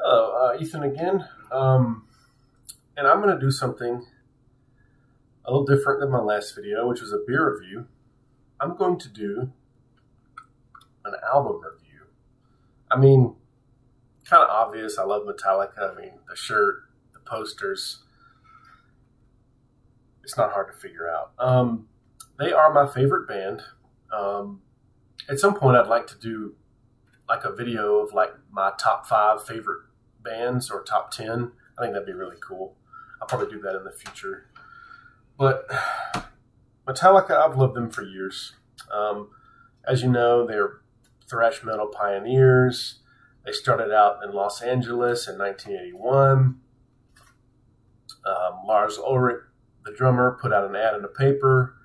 Hello, Ethan again. And I'm going to do something a little different than my last video, which was a beer review. I'm going to do an album review. I mean, kind of obvious. I love Metallica. I mean, the shirt, the posters. It's not hard to figure out. They are my favorite band. At some point, I'd like to do like a video of like my top 5 favorite bands or top 10. I think that'd be really cool. I'll probably do that in the future. But Metallica, I've loved them for years. As you know, they're thrash metal pioneers. They started out in Los Angeles in 1981. Lars Ulrich, the drummer, put out an ad in a paper.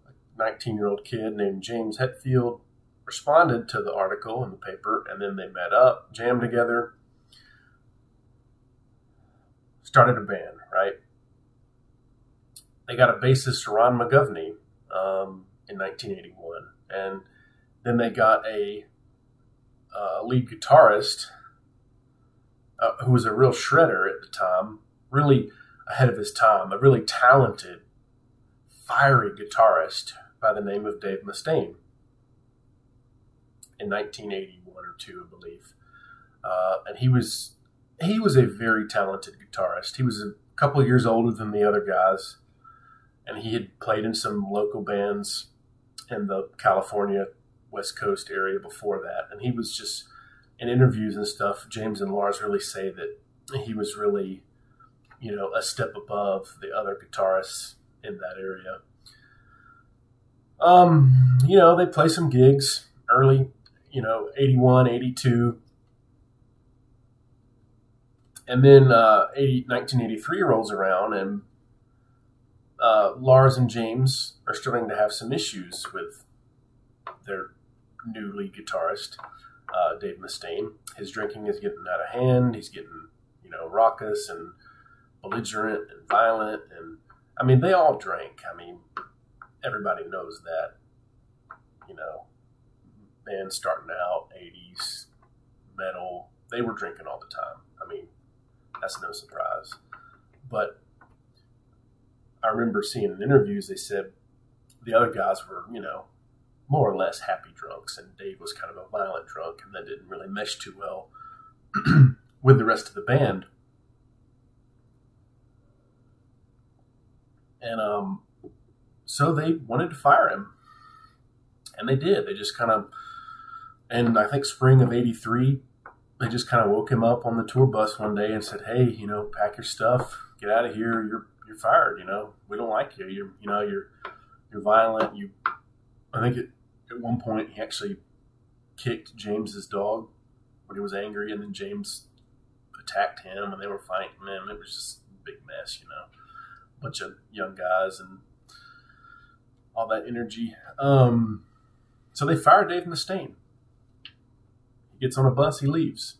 A 19-year-old kid named James Hetfield responded to the article in the paper, and then they met up, jammed together, started a band, right? They got a bassist, Ron McGovney, in 1981, and then they got a lead guitarist who was a real shredder at the time, really ahead of his time, a really talented, fiery guitarist by the name of Dave Mustaine. In 1981 or 2, I believe, and he was a very talented guitarist. He was a couple of years older than the other guys, and he had played in some local bands in the California West Coast area before that. And he was just, in interviews and stuff, James and Lars really say that he was really, a step above the other guitarists in that area. They play some gigs early, 81, 82. And then 1983 rolls around, and Lars and James are starting to have some issues with their new lead guitarist, Dave Mustaine. His drinking is getting out of hand. He's getting, raucous and belligerent and violent. And, I mean, they all drank. I mean, everybody knows that, bands starting out, 80s, metal, they were drinking all the time. I mean, that's no surprise. But I remember seeing in interviews, they said the other guys were, more or less happy drunks, and Dave was kind of a violent drunk, and that didn't really mesh too well with the rest of the band. And so they wanted to fire him, and they did. They just kind of, and I think spring of 83, they just kind of woke him up on the tour bus one day and said, "Hey, pack your stuff, get out of here. You're fired. We don't like you. You're violent. I think at one point he actually kicked James's dog when he was angry, and then James attacked him, and they were fighting. Man, it was just a big mess. A bunch of young guys and all that energy. So they fired Dave Mustaine. He gets on a bus, he leaves.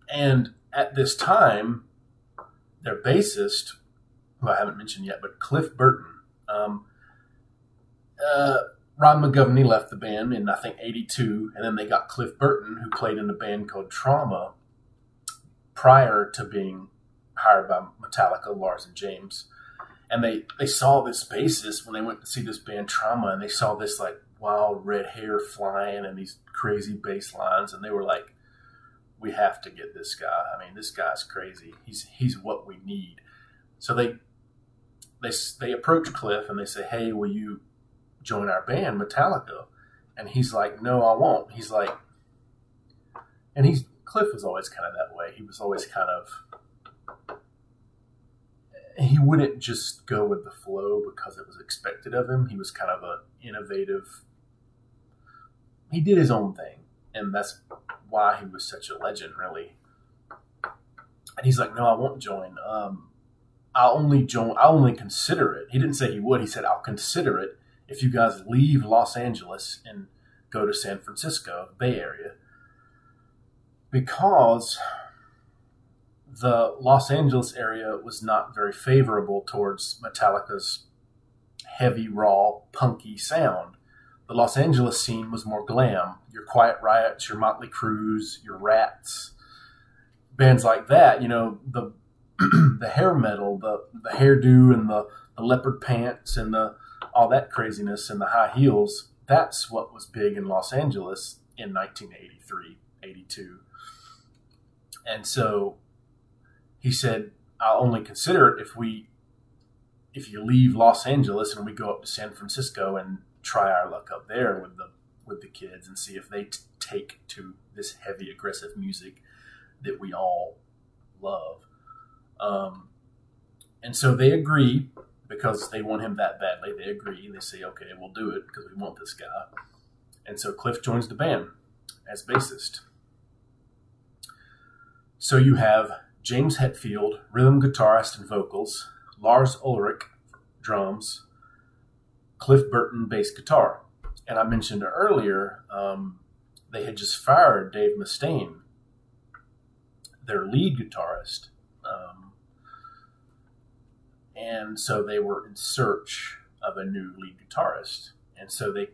And at this time, their bassist, who I haven't mentioned yet, but Cliff Burton, Ron McGovney left the band in, I think, 82, and then they got Cliff Burton, who played in a band called Trauma prior to being hired by Metallica, Lars and James. And they saw this bassist when they went to see this band Trauma, and they saw this like wild red hair flying and these crazy bass lines, and they were like, "We have to get this guy. I mean, this guy's crazy. He's what we need." So they approach Cliff and they say, "Hey, will you join our band, Metallica?" And he's like, "No, I won't." He's like, and Cliff was always kind of that way. He was always kind of, he wouldn't just go with the flow because it was expected of him. He was kind of an innovative, he did his own thing. And that's why he was such a legend, really. And he's like, "No, I won't join. I'll only consider it." He didn't say he would. He said, "I'll consider it if you guys leave Los Angeles and go to San Francisco, the Bay Area." Because the Los Angeles area was not very favorable towards Metallica's heavy, raw, punky sound. the Los Angeles scene was more glam. Your Quiet Riots, your Motley Crues, your Rats, bands like that. You know, the the hair metal, the hairdo, and the leopard pants, and all that craziness, and the high heels. That's what was big in Los Angeles in 1983, 82. And so he said, I'll only consider it if you leave Los Angeles and we go up to San Francisco and try our luck up there with the kids and see if they take to this heavy, aggressive music that we all love. And so they agree, because they want him that badly. They agree. They say, okay, we'll do it because we want this guy. And so Cliff joins the band as bassist. So you have James Hetfield, rhythm guitarist and vocals, Lars Ulrich, drums, Cliff Burton, bass guitar. And I mentioned earlier, they had just fired Dave Mustaine, their lead guitarist. And so they were in search of a new lead guitarist. And so they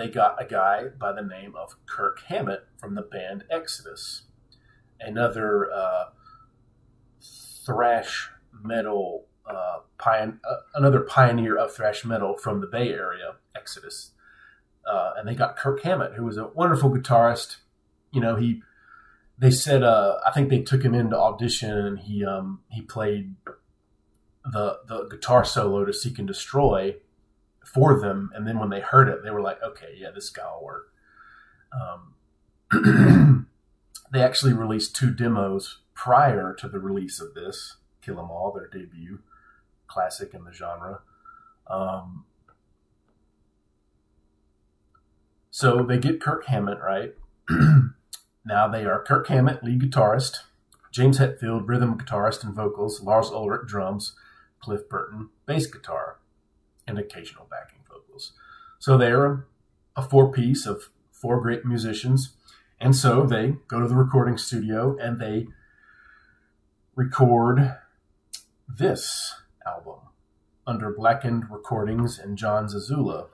got a guy by the name of Kirk Hammett from the band Exodus, another thrash metal, another pioneer of thrash metal from the Bay Area, Exodus. And they got Kirk Hammett, who was a wonderful guitarist. You know, they said, I think they took him in to audition, and he played the guitar solo to Seek and Destroy for them. And then when they heard it, they were like, okay, yeah, this guy will work. They actually released 2 demos prior to the release of this, Kill 'Em All, their debut, classic in the genre. So they get Kirk Hammett, right? Now they are Kirk Hammett, lead guitarist, James Hetfield, rhythm guitarist and vocals, Lars Ulrich, drums, Cliff Burton, bass guitar, and occasional backing vocals. So they're a 4-piece of 4 great musicians. And so they go to the recording studio and they record this album under Blackened Recordings and John Zazula.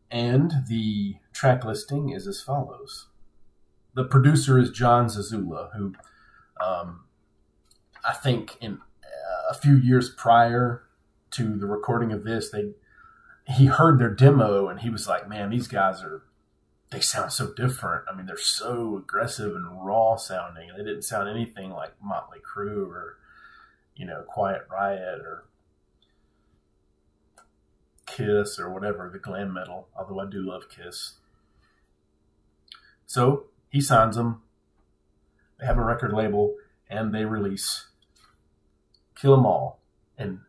And the track listing is as follows. The producer is John Zazula, who I think in a few years prior to the recording of this, he heard their demo and he was like, man, these guys they sound so different. I mean, they're so aggressive and raw sounding. They didn't sound anything like Motley Crue or, you know, Quiet Riot or Kiss or whatever, the glam metal, although I do love Kiss. So he signs them. They have a record label and they release Kill 'Em All in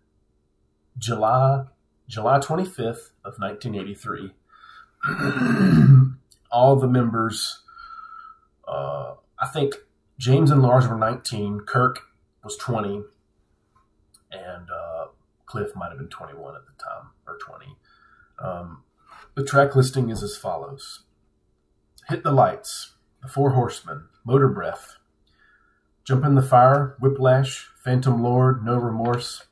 July 25th of 1983. All the members, I think James and Lars were 19, Kirk was 20, and Cliff might have been 21 at the time, or 20. The track listing is as follows. Hit the Lights, The Four Horsemen, Motor Breath, Jump in the Fire, Whiplash, Phantom Lord, No Remorse,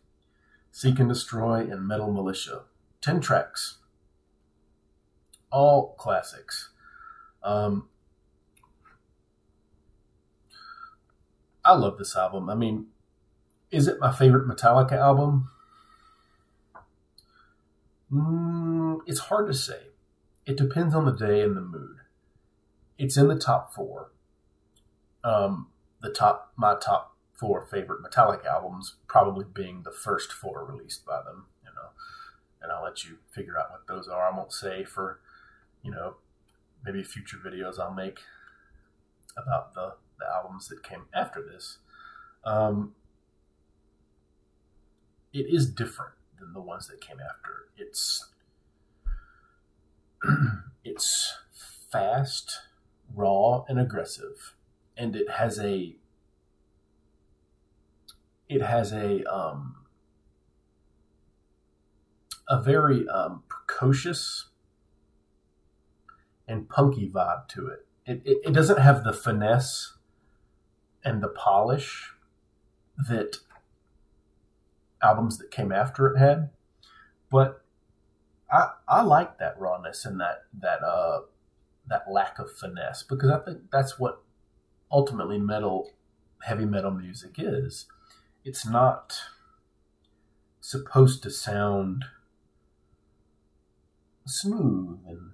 Seek and Destroy, and Metal Militia. 10 tracks. All classics. I love this album. I mean, is it my favorite Metallica album? It's hard to say. It depends on the day and the mood. It's in the top 4. My top 4 favorite Metallica albums probably being the first 4 released by them, you know. And I'll let you figure out what those are. I won't say for, you know, maybe future videos I'll make about the albums that came after this. It is different than the ones that came after. It's fast, raw, and aggressive, and it has a very precocious and punky vibe to it. It doesn't have the finesse and the polish that albums that came after it had. But I like that rawness and that lack of finesse, because I think that's what ultimately heavy metal music is. It's not supposed to sound smooth and,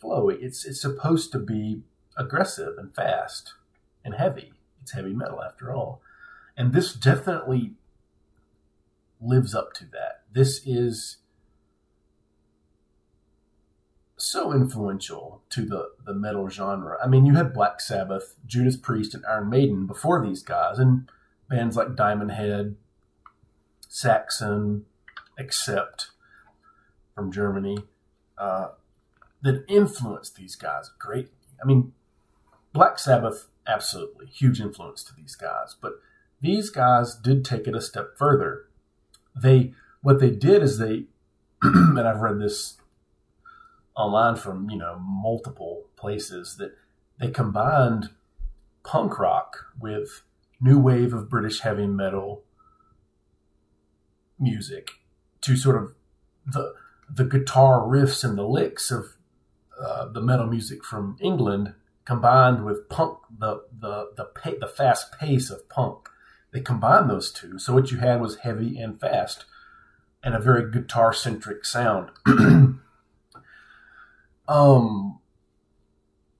flowy. It's supposed to be aggressive and fast and heavy. It's heavy metal after all. And this definitely lives up to that. This is so influential to the metal genre. I mean, you had Black Sabbath, Judas Priest, and Iron Maiden before these guys, and bands like Diamond Head, Saxon, Accept from Germany, that influenced these guys greatly. I mean, Black Sabbath, absolutely, huge influence to these guys. But these guys did take it a step further. What they did is and I've read this online from, multiple places, that they combined punk rock with new wave of British heavy metal music to sort of the guitar riffs and the licks of the metal music from England combined with punk, the fast pace of punk. They combined those two. So what you had was heavy and fast and a very guitar-centric sound.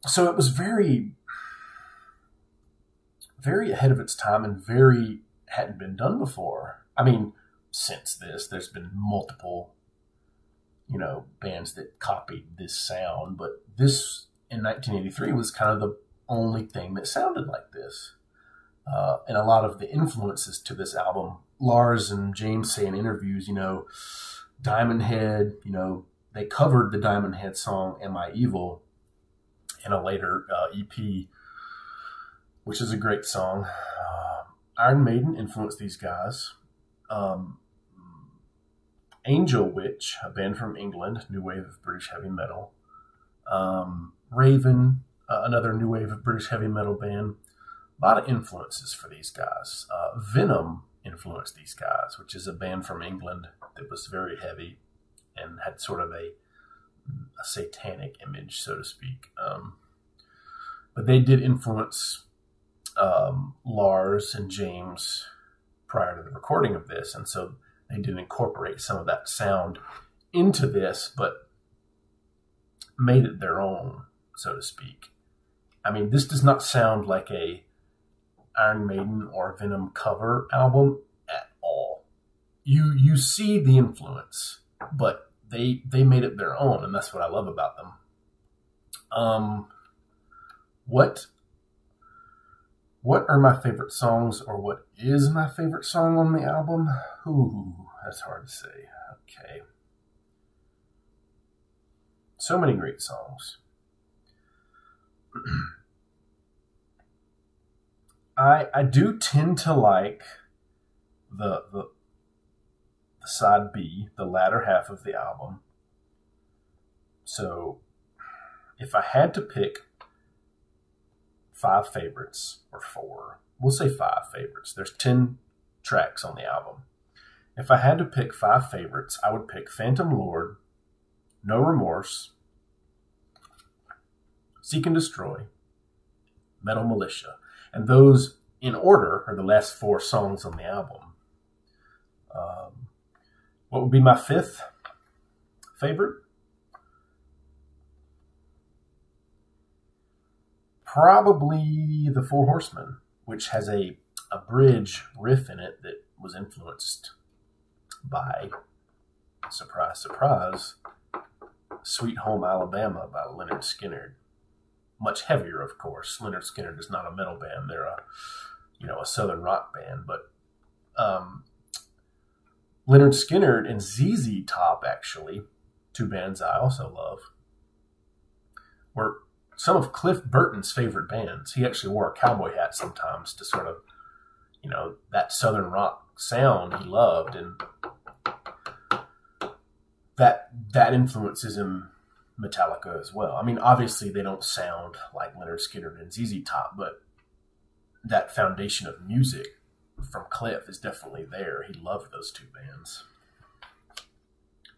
So it was very, very ahead of its time and hadn't been done before. I mean, since there's been multiple, bands that copied this sound, but this in 1983 was kind of the only thing that sounded like this. And a lot of the influences to this album, Lars and James say in interviews, Diamond Head, they covered the Diamond Head song Am I Evil in a later EP, which is a great song. Iron Maiden influenced these guys. Angel Witch, a band from England, new wave of British heavy metal. Raven, another new wave of British heavy metal band. A lot of influences for these guys. Venom influenced these guys, which is a band from England that was very heavy and had sort of a satanic image, so to speak. But they did influence Lars and James prior to the recording of this, and so they did incorporate some of that sound into this, but made it their own, so to speak. I mean, this does not sound like a Iron Maiden or Venom cover album at all. You see the influence, but they made it their own, and that's what I love about them. What are my favorite songs, or what is my favorite song on the album? Ooh, that's hard to say. Okay. So many great songs. I do tend to like the side B, the latter half of the album. So if I had to pick 5 favorites, or 4, we'll say 5 favorites. There's 10 tracks on the album. If I had to pick 5 favorites, I would pick Phantom Lord, No Remorse, Seek and Destroy, Metal Militia. And those, in order, are the last 4 songs on the album. What would be my 5th favorite? Probably The Four Horsemen, which has a bridge riff in it that was influenced by, surprise, surprise, Sweet Home Alabama by Lynyrd Skynyrd. Much heavier, of course. Lynyrd Skynyrd is not a metal band. They're a southern rock band. But Lynyrd Skynyrd and ZZ Top, actually, 2 bands I also love, were some of Cliff Burton's favorite bands. He actually wore a cowboy hat sometimes to sort of, that southern rock sound he loved. And that influences him. Metallica as well. I mean, obviously they don't sound like Lynyrd Skynyrd and ZZ Top, but that foundation of music from Cliff is definitely there. He loved those two bands.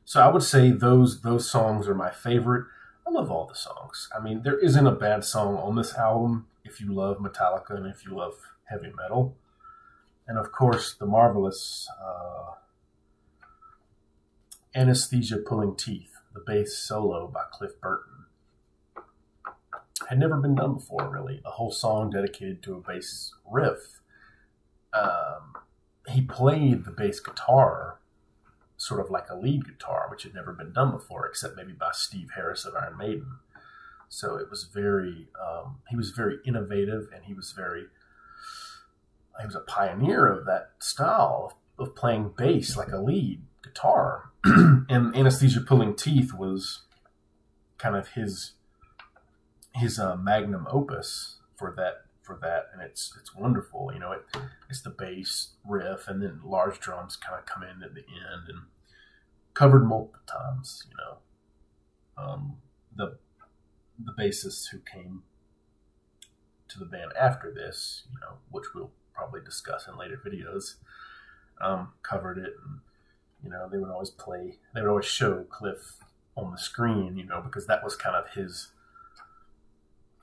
So I would say those songs are my favorite. I love all the songs. I mean, there isn't a bad song on this album if you love Metallica and if you love heavy metal. And of course, the marvelous Anesthesia Pulling Teeth, the bass solo by Cliff Burton. Had never been done before, really. A whole song dedicated to a bass riff. He played the bass guitar sort of like a lead guitar, which had never been done before, except maybe by Steve Harris of Iron Maiden. So it was very, he was very innovative, and he was a pioneer of that style of playing bass like a lead guitar. And Anesthesia Pulling Teeth was kind of his magnum opus for that, and it's wonderful. You know, it's the bass riff, and then large drums kind of come in at the end, and covered multiple times. You know, the bassists who came to the band after this, you know, which we'll probably discuss in later videos, covered it, and you know, they would always show Cliff on the screen, you know, because that was kind of his.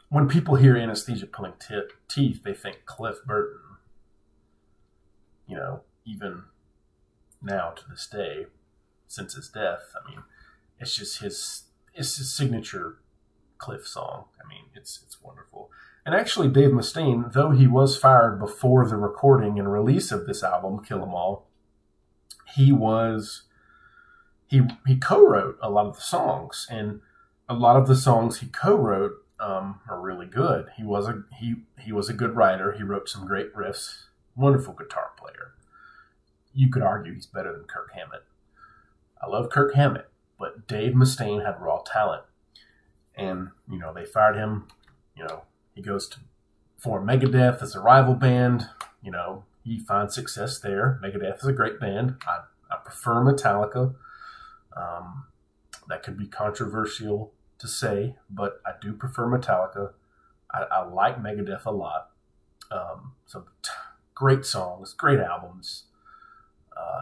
When people hear Anesthesia Pulling Teeth, they think Cliff Burton. You know, even now to this day, since his death, I mean, it's just his signature Cliff song. I mean, it's wonderful. And actually, Dave Mustaine, though he was fired before the recording and release of this album, Kill 'Em All, he co-wrote a lot of the songs, and a lot of the songs he co-wrote are really good. He was a good writer. He wrote some great riffs. Wonderful guitar player. You could argue he's better than Kirk Hammett. I love Kirk Hammett, but Dave Mustaine had raw talent, and you know, they fired him. You know, he goes to form Megadeth as a rival band. You know, he finds success there. Megadeth is a great band. I prefer Metallica. That could be controversial to say, but I do prefer Metallica. I like Megadeth a lot. So great songs, great albums.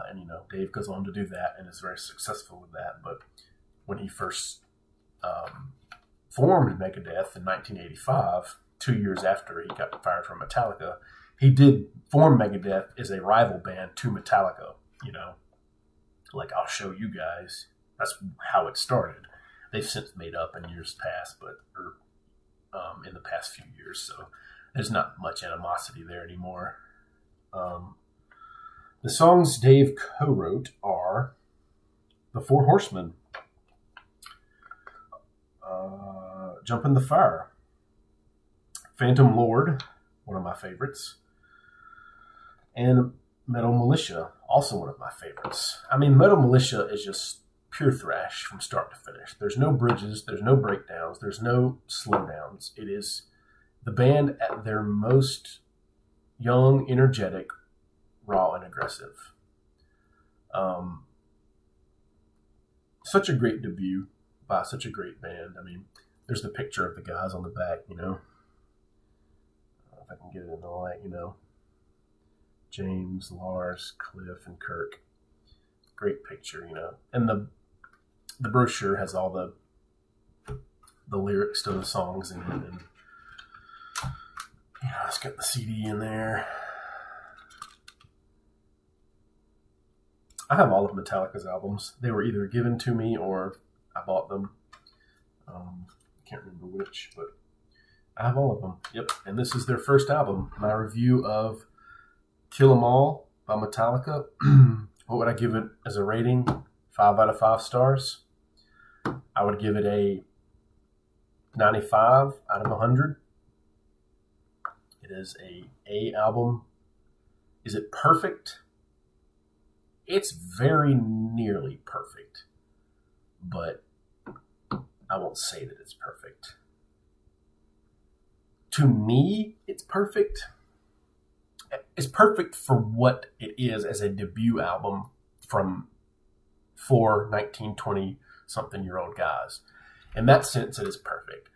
And, you know, Dave goes on to do that and is very successful with that. But when he first formed Megadeth in 1985, 2 years after he got fired from Metallica, he did form Megadeth as a rival band to Metallica, you know. Like, I'll show you guys. That's how it started. They've since made up in years past, or in the past few years, so there's not much animosity there anymore. The songs Dave co-wrote are The Four Horsemen, Jump in the Fire, Phantom Lord, one of my favorites, and Metal Militia, also one of my favorites. I mean, Metal Militia is just pure thrash from start to finish. There's no bridges, there's no breakdowns, there's no slowdowns. It is the band at their most young, energetic, raw, and aggressive. Such a great debut by such a great band. I mean, there's the picture of the guys on the back, you know. If I can get it in all that, you know. James, Lars, Cliff, and Kirk. Great picture, you know. And the brochure has all the lyrics to the songs in it, and you know, it's got the CD in there. I have all of Metallica's albums. They were either given to me or I bought them. Can't remember which, but I have all of them. Yep, and this is their first album. My review of Kill 'Em All by Metallica. What would I give it as a rating? 5 out of 5 stars. I would give it a 95 out of 100. It is a album. Is it perfect? It's very nearly perfect, but I won't say that it's perfect. To me, it's perfect. It's perfect for what it is as a debut album from 19, 20-something-year-old guys. In that sense, it is perfect.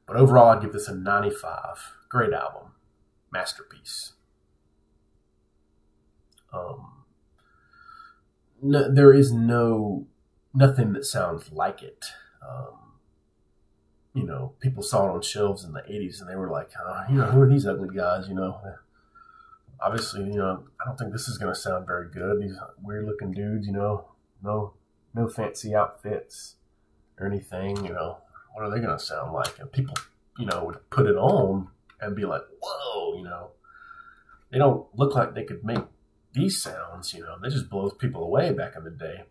But overall, I'd give this a 95. Great album. Masterpiece. There is nothing that sounds like it. People saw it on shelves in the 80s and they were like, who are these ugly guys? Obviously, I don't think this is going to sound very good. These weird looking dudes, no fancy outfits or anything, what are they going to sound like? And people, would put it on and be like, whoa, they don't look like they could make these sounds, they just blows people away back in the day.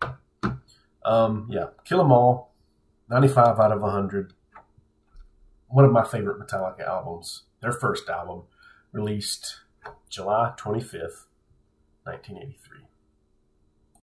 Yeah, Kill 'Em All, 95 out of 100. One of my favorite Metallica albums, their first album, released July 25th, 1983.